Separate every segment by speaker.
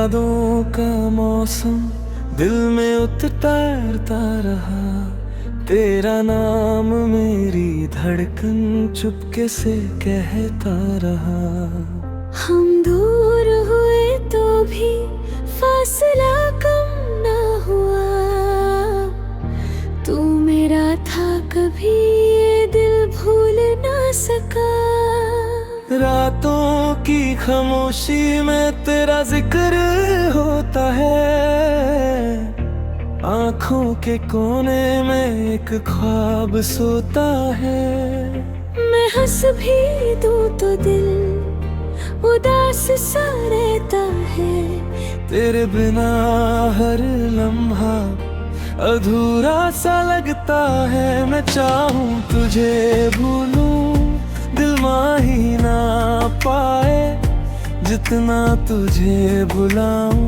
Speaker 1: यादों का मौसम दिल में उतरता रहा। तेरा नाम मेरी धड़कन चुपके से कहता रहा।
Speaker 2: हम दूर हुए तो भी फासला कम ना हुआ। तू मेरा था कभी ये दिल भूल ना सका।
Speaker 1: रातों की खामोशी में तेरा जिक्र होता है। आँखों के कोने में एक ख्वाब सोता है।
Speaker 2: मैं हंस भी दूं तो दिल उदास सा रहता है।
Speaker 1: तेरे बिना हर लम्हा अधूरा सा लगता है। मैं चाहूं तुझे भूलूं दिल माही ना पाए। जितना तुझे बुलाऊं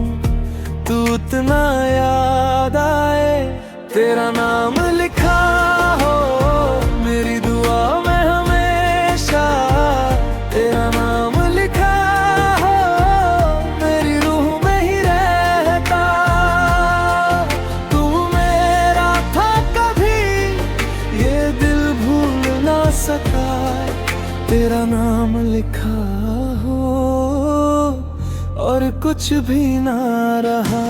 Speaker 1: तू उतना याद आए। तेरा नाम लिखा हो मेरी दुआ में हमेशा। तेरा नाम लिखा हो मेरी रूह में ही रहता। तू मेरा था कभी ये दिल भूल ना सका। तेरा नाम लिखा हो और कुछ भी ना रहा।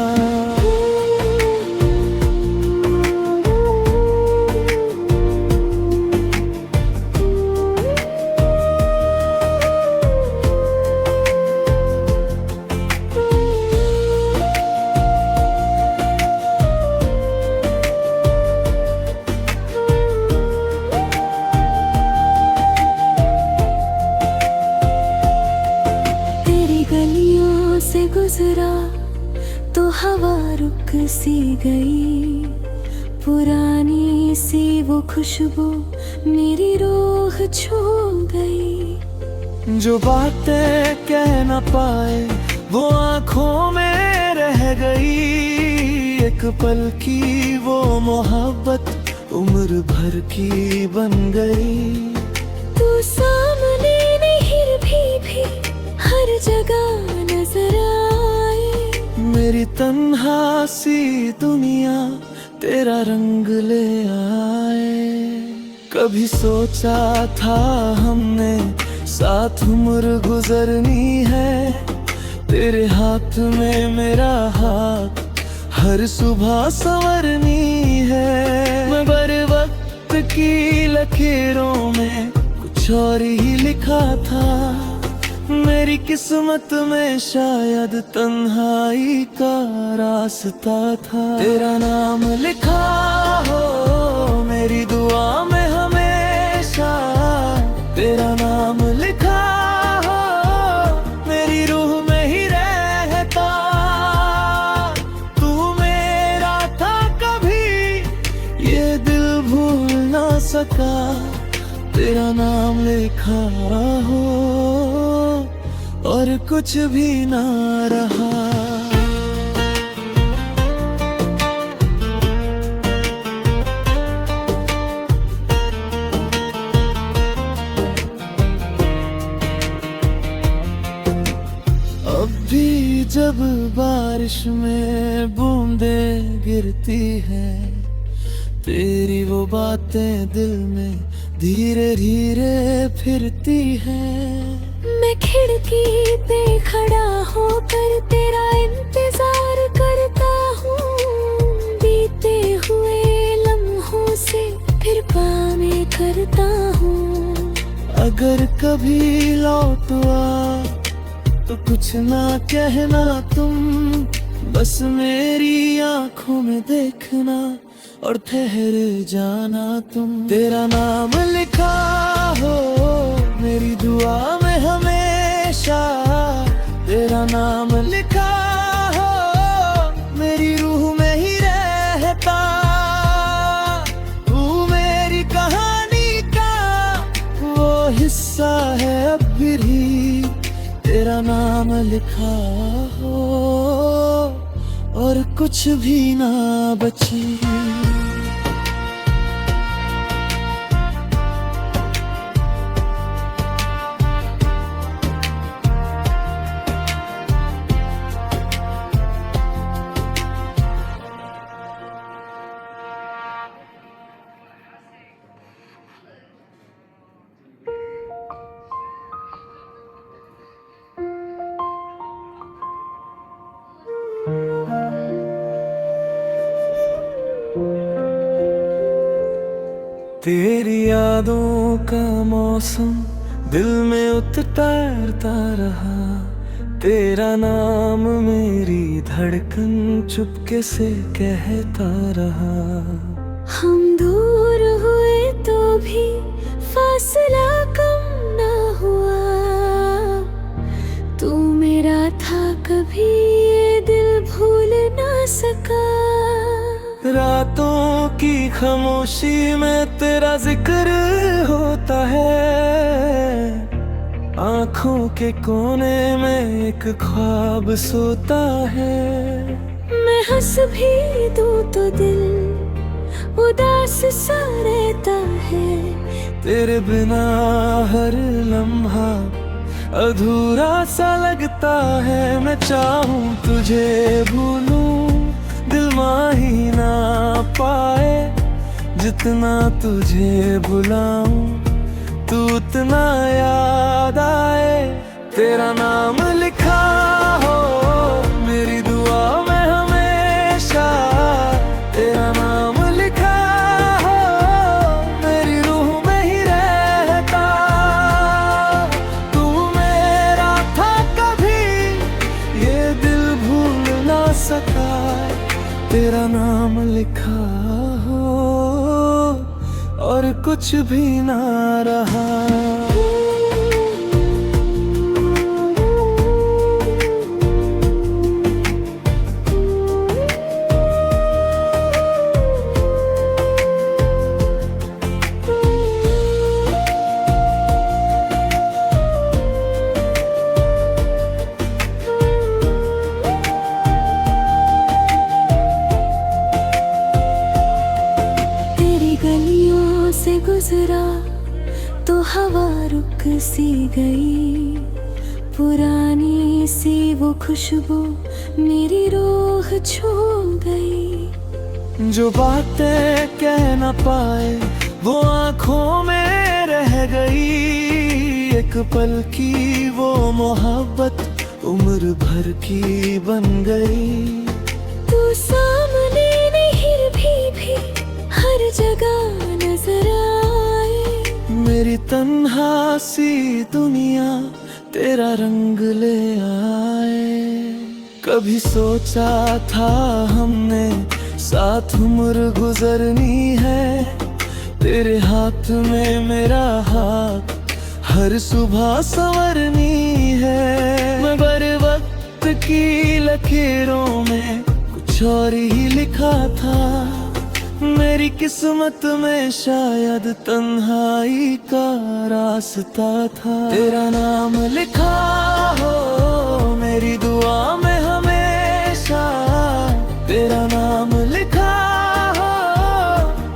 Speaker 2: से गुजरा तो हवा रुक सी गई। पुरानी सी वो खुशबू मेरी रूह छू गई।
Speaker 1: जो बातें कह न पाए वो आंखों में रह गई। एक पल की वो मोहब्बत उम्र भर की बन गई।
Speaker 2: तू सामने नहीं भी हर जगह नजर आए।
Speaker 1: मेरी तन्हा सी दुनिया तेरा रंग ले आए। कभी सोचा था हमने साथ उम्र गुजरनी है। तेरे हाथ में मेरा हाथ हर सुबह संवरनी है। मैं बर वक्त की लकीरों में कुछ और ही लिखा था। मेरी किस्मत में शायद तन्हाई का रास्ता था। तेरा नाम लिखा हो मेरी दुआ में हमेशा। तेरा नाम लिखा हो मेरी रूह में ही रहता। तू मेरा था कभी ये दिल भूल ना सका। तेरा नाम लिखा हो और कुछ भी ना रहा। अब भी जब बारिश में बूंदें गिरती हैं। तेरी वो बातें दिल में धीरे धीरे फिरती हैं।
Speaker 2: मैं खिड़की पे खड़ा होकर तेरा इंतजार करता हूँ। बीते हुए लम्हों से फिर बातें करता हूँ।
Speaker 1: अगर कभी लौट आ तो कुछ ना कहना तुम। बस मेरी आंखों में देखना और ठहर जाना तुम। तेरा नाम लिखा हो मेरी दुआ में हमेशा। तेरा नाम लिखा हो मेरी रूह में ही रहता। तू मेरी कहानी का वो हिस्सा है अब भी। तेरा नाम लिखा हो और कुछ भी ना बची। तेरी यादों का मौसम दिल में उतरता रहा, तेरा नाम मेरी धड़कन चुपके से कहता रहा।
Speaker 2: हम दूर हुए तो भी फासला कम ना हुआ, तू मेरा था कभी ये दिल भूल ना सका।
Speaker 1: रातों की खामोशी में तेरा जिक्र होता है, आँखों के कोने में एक ख्वाब सोता है।
Speaker 2: मैं हंस भी दूं तो दिल उदास सा रहता है,
Speaker 1: तेरे बिना हर लम्हा अधूरा सा लगता है। मैं चाहूं तुझे भूलूं दिल माही ना पाए, जितना तुझे बुलाऊं तू उतना याद आए। तेरा नाम लिखा हो मेरी दुआ में हमेशा, तेरा नाम लिखा हो मेरी रूह में ही रहता। तू मेरा था कभी ये दिल भूल ना सका, तेरा नाम लिखा हो और कुछ भी ना रहा।
Speaker 2: से गुजरा तो हवा रुक सी गई, पुरानी सी वो खुशबू मेरी रूह छू गई।
Speaker 1: जो बातें कह न पाए वो आँखों में रह गई, एक पल की वो मोहब्बत उम्र भर की बन गई।
Speaker 2: तू सामने नहीं भी हर जगह नजर आए,
Speaker 1: मेरी तन्हा सी दुनिया तेरा रंग ले आए। कभी सोचा था हमने साथ उम्र गुजरनी है, तेरे हाथ में मेरा हाथ हर सुबह संवरनी है। मगर वक्त की लकीरों में कुछ और ही लिखा था, मेरी किस्मत में शायद तन्हाई का रास्ता था। तेरा नाम लिखा हो मेरी दुआ में हमेशा, तेरा नाम लिखा हो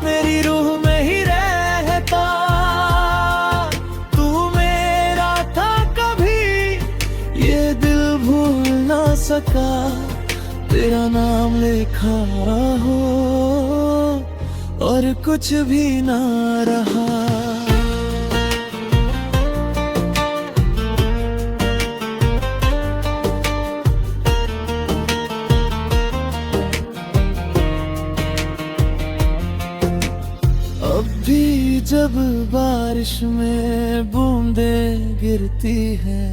Speaker 1: मेरी रूह में ही रहता। तू मेरा था कभी ये दिल भूल ना सका, तेरा नाम लिखा हो और कुछ भी ना रहा। अब भी जब बारिश में बूंदें गिरती है,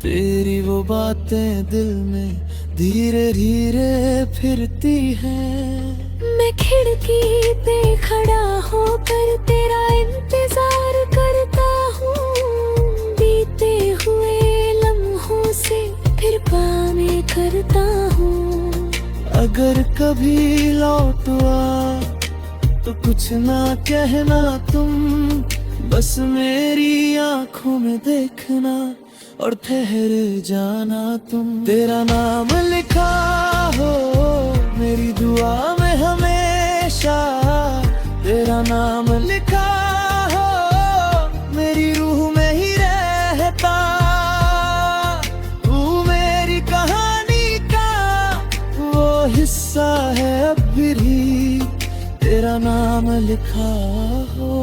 Speaker 1: तेरी वो बातें दिल में धीरे धीरे फिरती हैं।
Speaker 2: मैं खिड़की पे खड़ा होकर तेरा इंतजार करता हूँ, बीते हुए लम्हों से फिर बातें करता हूँ।
Speaker 1: अगर कभी लौट आ तो कुछ ना कहना तुम, बस मेरी आंखों में देखना और ठहर जाना तुम। तेरा नाम लिखा हो मेरी दुआ में हमेशा, तेरा नाम लिखा हो मेरी रूह में ही रहता। तू मेरी कहानी का वो हिस्सा है अब भी, तेरा नाम लिखा हो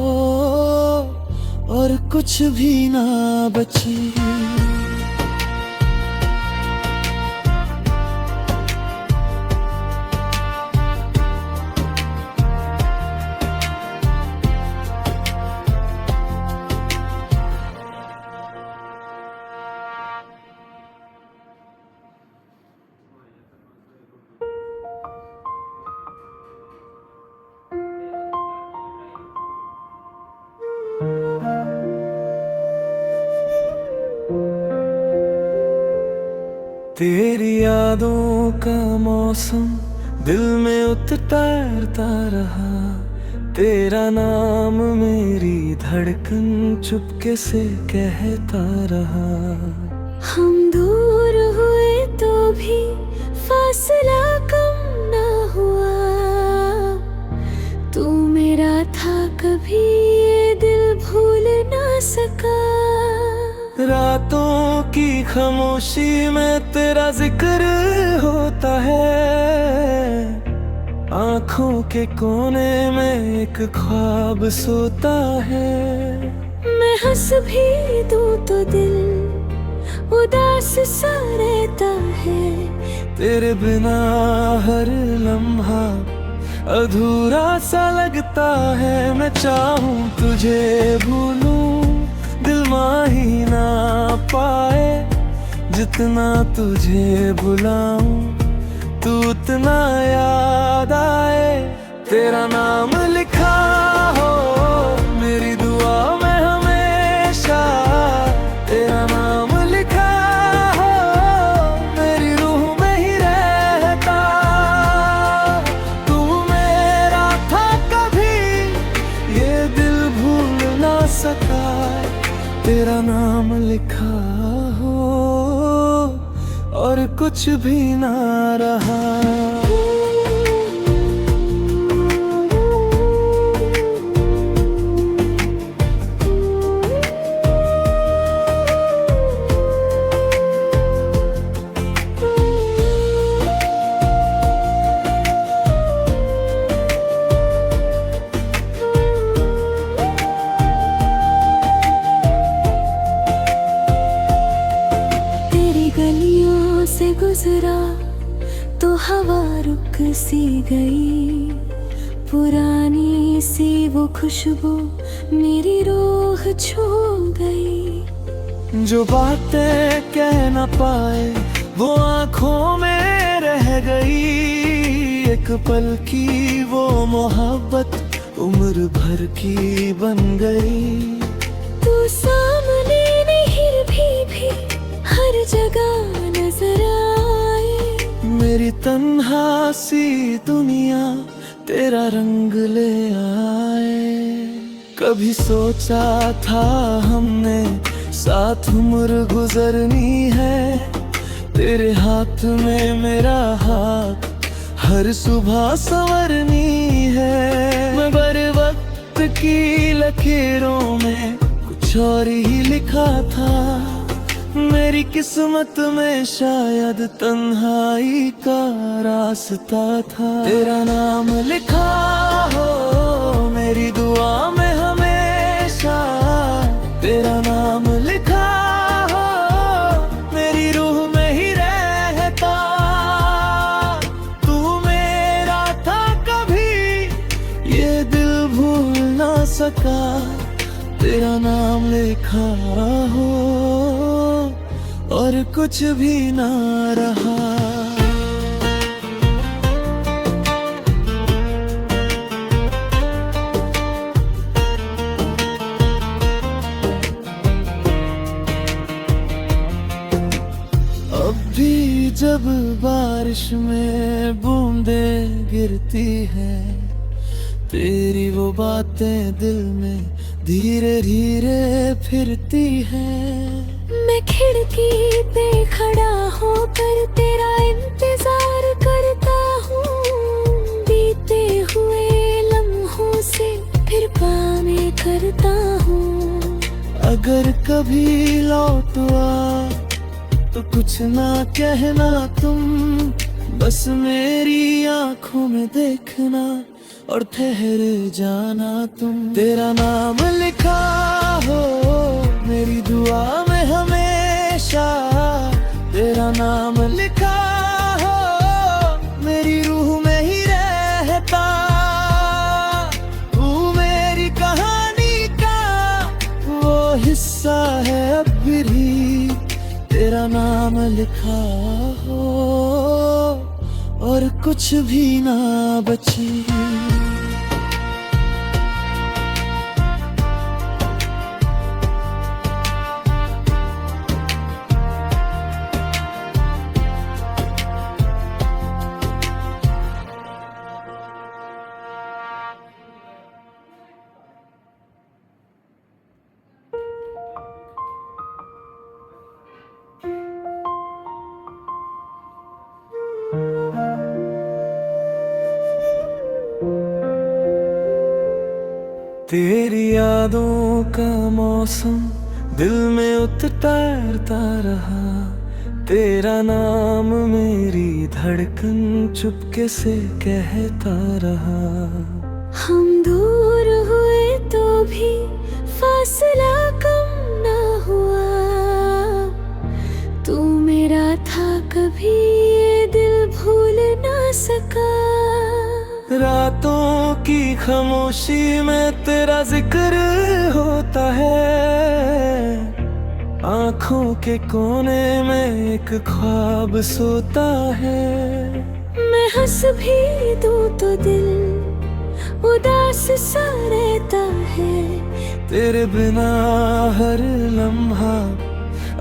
Speaker 1: और कुछ भी ना बची। यादों का मौसम दिल में उतरता रहा, तेरा नाम मेरी धड़कन चुपके से कहता रहा।
Speaker 2: हम दूर हुए तो भी फासला कम ना हुआ, तू मेरा था कभी ये दिल भूल ना सका।
Speaker 1: रातों की खामोशी में तेरा जिक्र होता है, आँखों के कोने में एक ख्वाब सोता है।
Speaker 2: मैं हंस भी दूं तो दिल उदास सा रहता है,
Speaker 1: तेरे बिना हर लम्हा अधूरा सा लगता है। मैं चाहूं तुझे भूलूं दिल माही ना पाए, जितना तुझे बुलाऊं तू उतना याद आए। तेरा नाम लिखा हो मेरी दुआ में हमेशा, तेरा नाम लिखा हो मेरी रूह में ही रहता। तू मेरा था कभी ये दिल भूल ना सका, तेरा नाम लिखा हो और कुछ भी ना रहा।
Speaker 2: गलियों से गुजरा तो हवा रुक सी गई, पुरानी सी वो खुशबू मेरी रूह छू गई।
Speaker 1: जो बातें कह ना पाए वो आँखों में रह गई, एक पल की वो मोहब्बत उम्र भर की बन गई।
Speaker 2: तू सामने नहीं भी हर जगह नजर आए,
Speaker 1: मेरी तन्हा सी दुनिया तेरा रंग ले आए। कभी सोचा था हमने साथ उम्र गुजरनी है, तेरे हाथ में मेरा हाथ हर सुबह संवरनी है। मैं बर वक्त की लकीरों में कुछ और ही लिखा था, मेरी किस्मत में शायद तन्हाई का रास्ता था। तेरा नाम लिखा हो मेरी दुआ में हमेशा, तेरा नाम लिखा हो मेरी रूह में ही रहता। तू मेरा था कभी ये दिल भूल ना सका, तेरा नाम लिखा हो और कुछ भी ना रहा। अब भी जब बारिश में बूंदें गिरती है, तेरी वो बातें दिल में धीरे धीरे फिरती है।
Speaker 2: मैं खिड़की पे खड़ा होकर तेरा इंतजार करता हूँ, बीते हुए लम्हों से फिर बातें करता हूँ।
Speaker 1: अगर कभी लौट आ तो कुछ ना कहना तुम, बस मेरी आंखों में देखना और ठहर जाना तुम। तेरा नाम लिखा हो मेरी दुआ में हमेशा, तेरा नाम लिखा हो मेरी रूह में ही रहता। तू मेरी कहानी का वो हिस्सा है अब भी, तेरा नाम लिखा हो और कुछ भी ना बची। तेरी यादों का मौसम दिल में उतरता रहा, तेरा नाम मेरी धड़कन चुपके से कहता रहा।
Speaker 2: हम दूर हुए तो भी फासला कम ना हुआ, तू मेरा था कभी ये दिल भूल ना सका।
Speaker 1: रातों की खामोशी में तेरा जिक्र होता है, आँखों के कोने में एक ख्वाब सोता है।
Speaker 2: मैं हंस भी दूं तो दिल उदास सा रहता है,
Speaker 1: तेरे बिना हर लम्हा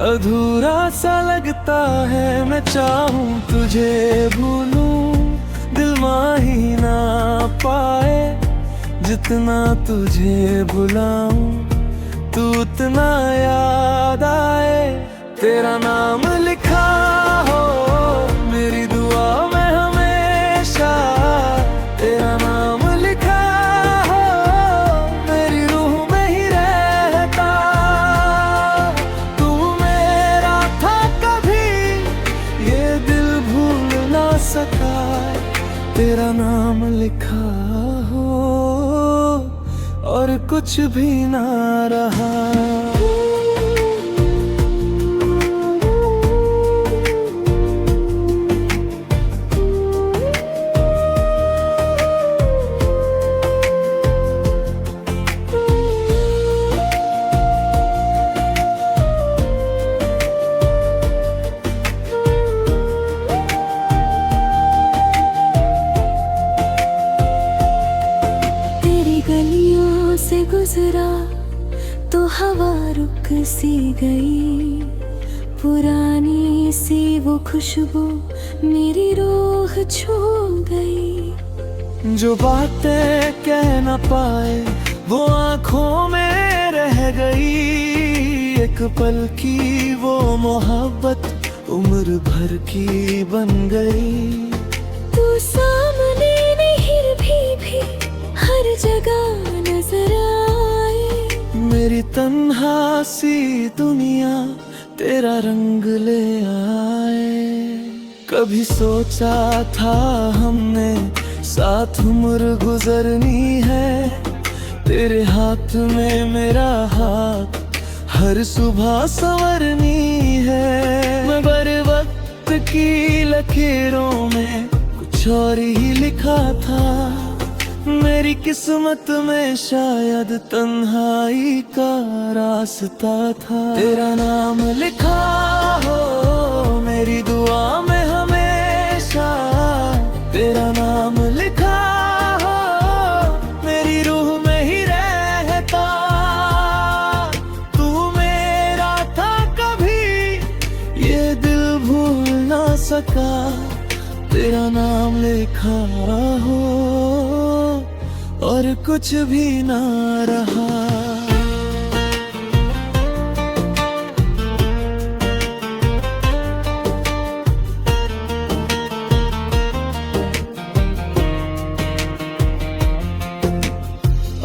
Speaker 1: अधूरा सा लगता है। मैं चाहूं तुझे भूलूं दिल माही ना पाए, जितना तुझे बुलाऊं तू उतना याद आए। तेरा नाम लिखा हो मेरी दुआ में हमेशा, तेरा नाम लिखा हो मेरी रूह में ही रहता। तू मेरा था कभी ये दिल भूल ना सका, तेरा नाम लिखा हो और कुछ भी ना रहा।
Speaker 2: से गुजरा तो हवा रुक सी गई, पुरानी सी वो खुशबू मेरी रूह छू गई।
Speaker 1: जो बातें कह ना पाए वो आँखों में रह गई, एक पल की वो मोहब्बत उम्र भर की बन गई।
Speaker 2: तू सामने नहीं भी हर जगह नजर आए,
Speaker 1: मेरी तन्हा सी दुनिया तेरा रंग ले आए। कभी सोचा था हमने साथ उम्र गुजरनी है, तेरे हाथ में मेरा हाथ हर सुबह संवरनी है। मैं बर वक्त की लकीरों में कुछ और ही लिखा था, मेरी किस्मत में शायद तन्हाई का रास्ता था। तेरा नाम लिखा हो मेरी दुआ में हमेशा, तेरा नाम लिखा हो मेरी रूह में ही रहता। तू मेरा था कभी ये दिल भूल ना सका, तेरा नाम लिखा हो और कुछ भी ना रहा।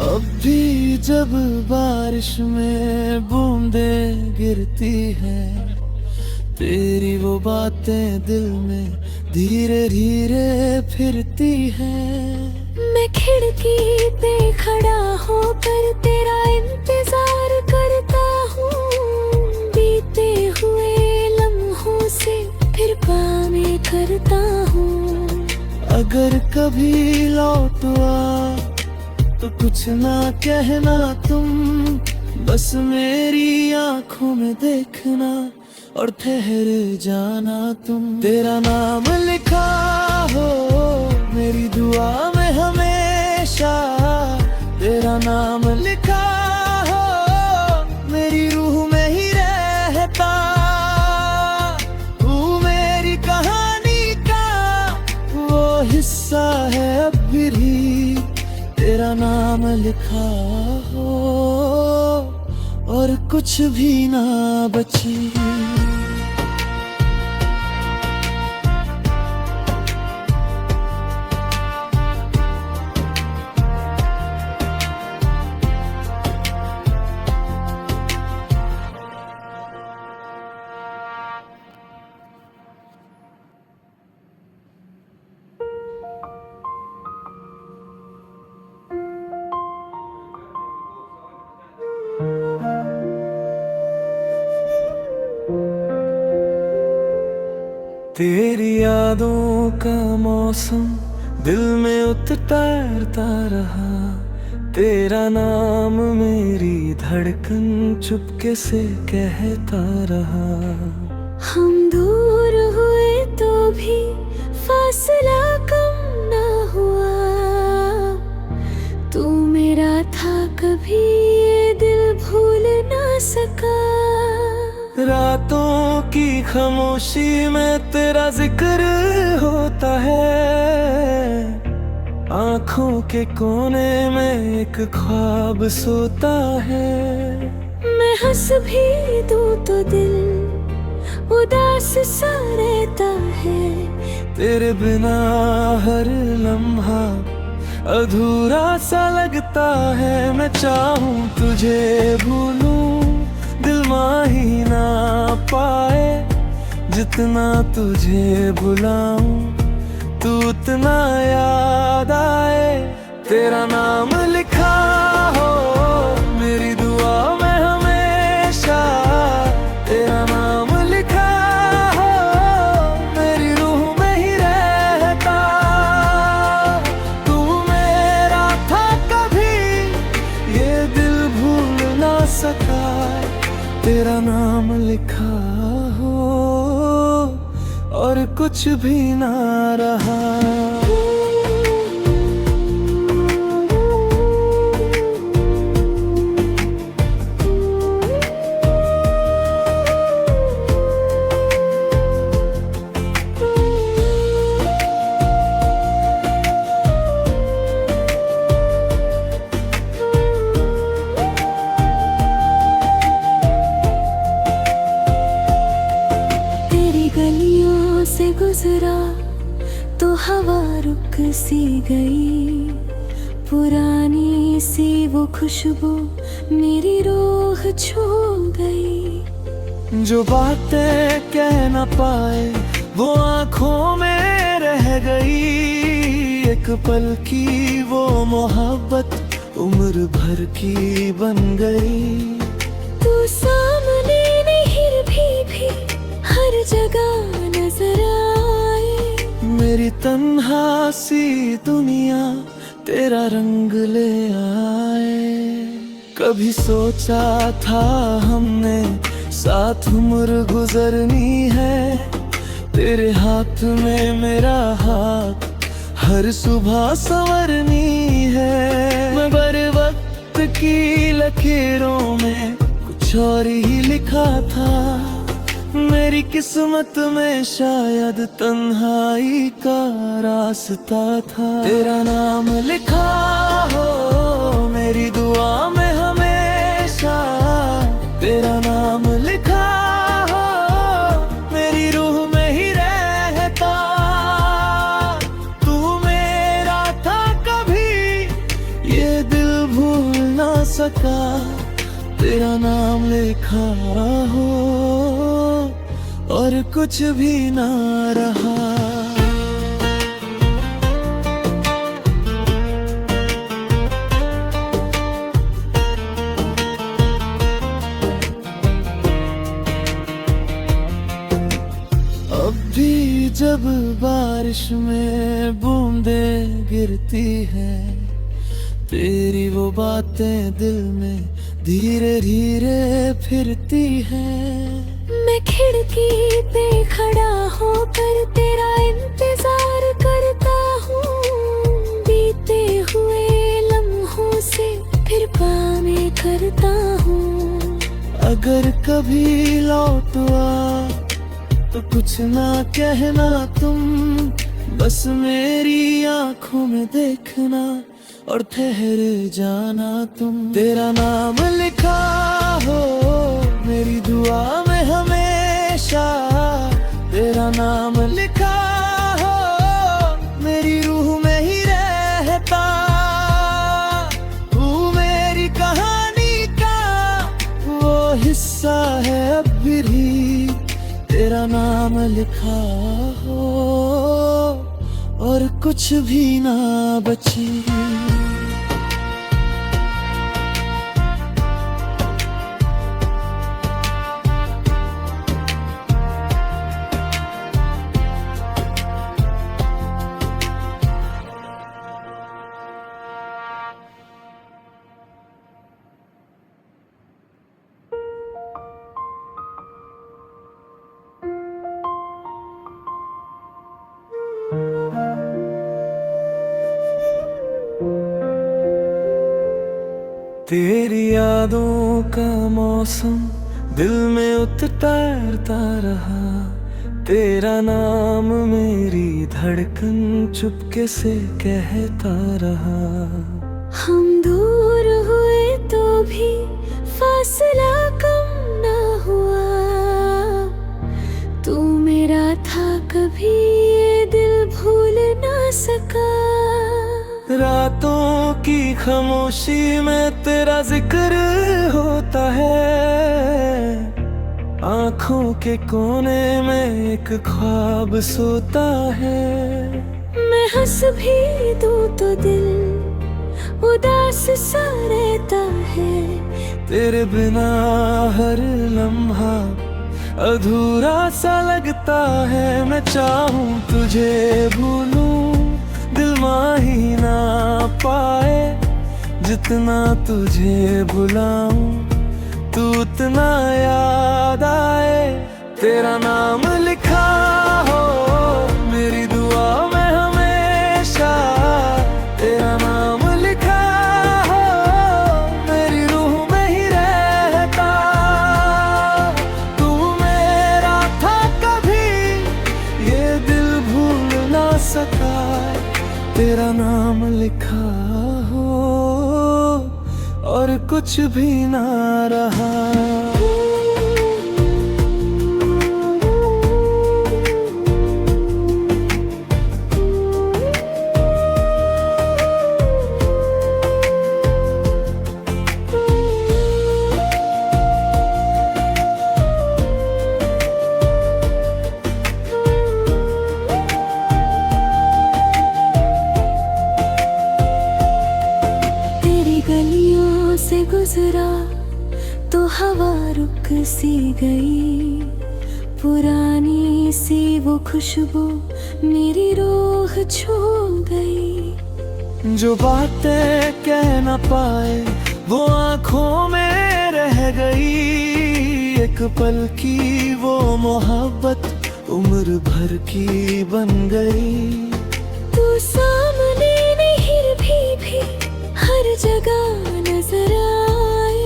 Speaker 1: अब भी जब बारिश में बूंदें गिरती है, तेरी वो बातें दिल में धीरे धीरे फिरती है।
Speaker 2: मैं खिड़की पे खड़ा होकर तेरा इंतजार करता हूँ, बीते हुए लम्हों से फिर बातें करता हूँ।
Speaker 1: अगर कभी लौट आ तो कुछ ना कहना तुम, बस मेरी आंखों में देखना और ठहर जाना तुम। तेरा नाम लिखा हो मेरी दुआ में हमेशा, तेरा नाम लिखा हो मेरी रूह में ही रहता। तू मेरी कहानी का वो हिस्सा है अब भी, तेरा नाम लिखा हो और कुछ भी ना बची। तेरी यादों का मौसम दिल में उतरता रहा, तेरा नाम मेरी धड़कन चुपके से कहता रहा।
Speaker 2: हम दूर हुए तो भी फासला कम ना हुआ, तू मेरा था कभी ये दिल भूल ना सका।
Speaker 1: रातों की खामोशी में तेरा जिक्र होता है, आँखों के कोने में एक ख्वाब सोता है।
Speaker 2: मैं हंस भी दूं तो दिल उदास सा रहता है,
Speaker 1: तेरे बिना हर लम्हा अधूरा सा लगता है। मैं चाहूं तुझे भूलूं दिल माही ना पाए, जितना तुझे बुलाऊं तू उतना याद आए। तेरा नाम लिखा हो मेरी दुआ में हमेशा, तेरा नाम लिखा हो मेरी रूह में ही रहता। तू मेरा था कभी ये दिल भूल ना सका, तेरा नाम लिखा हो और कुछ भी ना रहा।
Speaker 2: से गुजरा तो हवा रुक सी गई, पुरानी सी वो खुशबू मेरी रूह छू गई।
Speaker 1: जो बातें कह न पाए वो आँखों में रह गई, एक पल की वो मोहब्बत उम्र भर की बन गई।
Speaker 2: तू सामने नहीं भी हर जगह नजर आए,
Speaker 1: मेरी तन्हा सी दुनिया तेरा रंग ले आए। कभी सोचा था हमने साथ उम्र गुजरनी है, तेरे हाथ में मेरा हाथ हर सुबह संवरनी है। मैं बर वक्त की लकीरों में कुछ और ही लिखा था, मेरी किस्मत में शायद तन्हाई का रास्ता था। तेरा नाम लिखा हो मेरी दुआ में हमेशा, तेरा नाम लिखा हो मेरी रूह में ही रहता। तू मेरा था कभी ये दिल भूल ना सका, तेरा नाम लिखा हो और कुछ भी ना रहा। अब भी जब बारिश में बूंदें गिरती है, तेरी वो बातें दिल में धीरे धीरे फिरती हैं।
Speaker 2: मैं खिड़की पे खड़ा होकर तेरा इंतजार करता हूँ, बीते हुए लम्हों से फिर बातें करता हूँ।
Speaker 1: अगर कभी लौट आ तो कुछ ना कहना तुम, बस मेरी आंखों में देखना और ठहर जाना तुम। तेरा नाम लिखा हो मेरी दुआ में हमेशा, तेरा नाम लिखा हो मेरी रूह में ही रहता। तू मेरी कहानी का वो हिस्सा है अब भी, तेरा नाम लिखा हो और कुछ भी ना बची। तेरी यादों का मौसम दिल में उतरता रहा, तेरा नाम मेरी धड़कन चुपके से कहता रहा।
Speaker 2: हम दूर हुए तो भी फासला कम ना हुआ, तू मेरा था कभी ये दिल भूल ना सका।
Speaker 1: रातों की खामोशी में तेरा जिक्र होता है, आँखों के कोने में एक ख्वाब सोता है।
Speaker 2: मैं हंस भी दूं तो दिल उदास सा रहता है,
Speaker 1: तेरे बिना हर लम्हा अधूरा सा लगता है। मैं चाहूं तुझे भूलूं दिल माही ना पाए, जितना तुझे बुलाऊं तू उतना याद आए। तेरा नाम लिखा हो मेरी दुआ में हमेशा, तेरा नाम लिखा हो मेरी रूह में ही रहता। तू मेरा था कभी ये दिल भूल ना सका, तेरा नाम लिखा हो और कुछ भी ना रहा।
Speaker 2: गलियों से गुजरा तो हवा रुक सी गई, पुरानी सी वो खुशबू मेरी रूह छू गई।
Speaker 1: जो बातें कह न पाए वो आँखों में रह गई, एक पल की वो मोहब्बत उम्र भर की बन गई।
Speaker 2: तू सामने नहीं भी हर जगह नजर आए,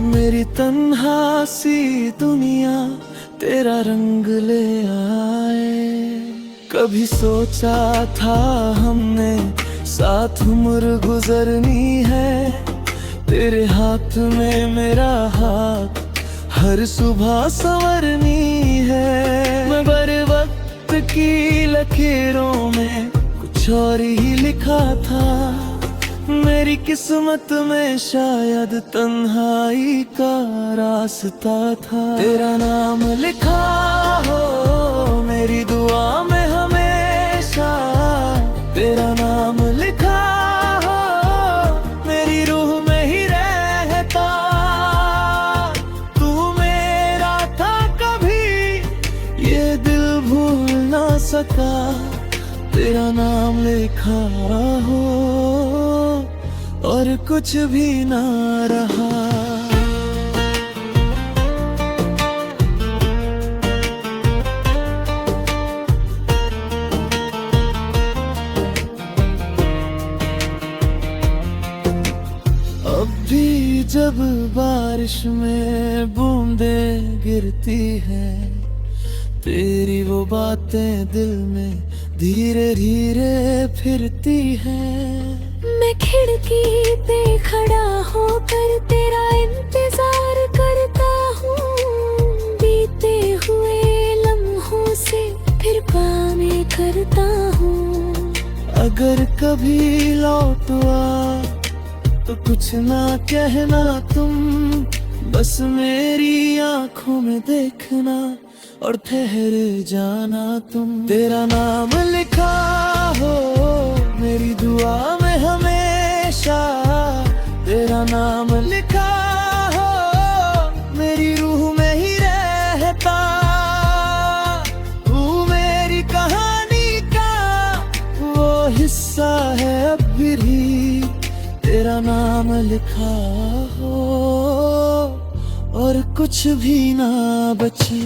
Speaker 1: मेरी तन्हा सी दुनिया तेरा रंग ले आए। कभी सोचा था हमने साथ उम्र गुजरनी है, तेरे हाथ में मेरा हाथ हर सुबह संवरनी है। मैं बर वक्त की लकीरों में कुछ और ही लिखा था, मेरी किस्मत में शायद तन्हाई का रास्ता था। तेरा नाम लिखा हो मेरी दुआ में हमेशा, तेरा नाम लिखा हो मेरी रूह में ही रहता। तू मेरा था कभी ये दिल भूल ना सका, तेरा नाम लिखा हो और कुछ भी ना रहा। अब भी जब बारिश में बूंदें गिरती है, तेरी वो बातें दिल में धीरे धीरे फिरती है।
Speaker 2: मैं खिड़की पे खड़ा होकर तेरा इंतजार करता हूँ, बीते हुए लम्हों से फिर बातें करता हूँ।
Speaker 1: अगर कभी लौट आ तो कुछ ना कहना तुम, बस मेरी आंखों में देखना और ठहर जाना तुम। तेरा नाम लिखा हो मेरी दुआ में हमेशा, तेरा नाम लिखा हो मेरी रूह में ही रहता। तू मेरी कहानी का वो हिस्सा है अब भी, तेरा नाम लिखा हो और कुछ भी ना बचे।